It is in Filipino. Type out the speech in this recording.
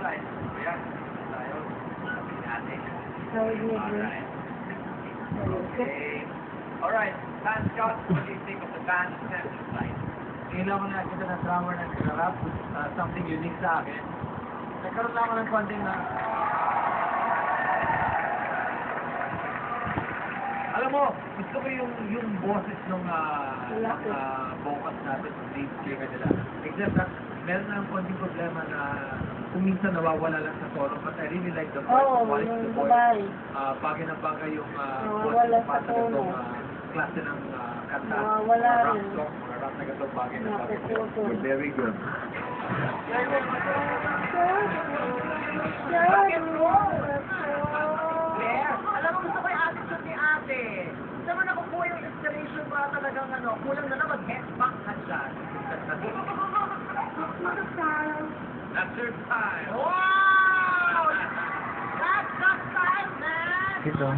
side. Ayan. Tayo. Sabi natin. Alright. Okay. Alright. Band Scott, what do you think of the band center side? Tingnan ko na kita na drummer na nag-rap. Something unique sa akin. Nagkaroon lang ako ng konting na... Alam mo, gusto ko yung boses ng vocals natin, yung lead singer nila. Except that, meron na konting problema na kung minsan nawawala lang sa solo. But I really like the voice. Quality of the voice. Bagay na bagay yung voice ng pata ng klase ng kanta. Rock song, mga rock na ganito, bagay na bagay. You're very good. Alam mo, gusto ko yung attitude ni ate. Saan mo nakukuha yung inspiration para talagang kulang na lang mag-headback ka dyan. That's your time. Wow! That's the time, man! Ito.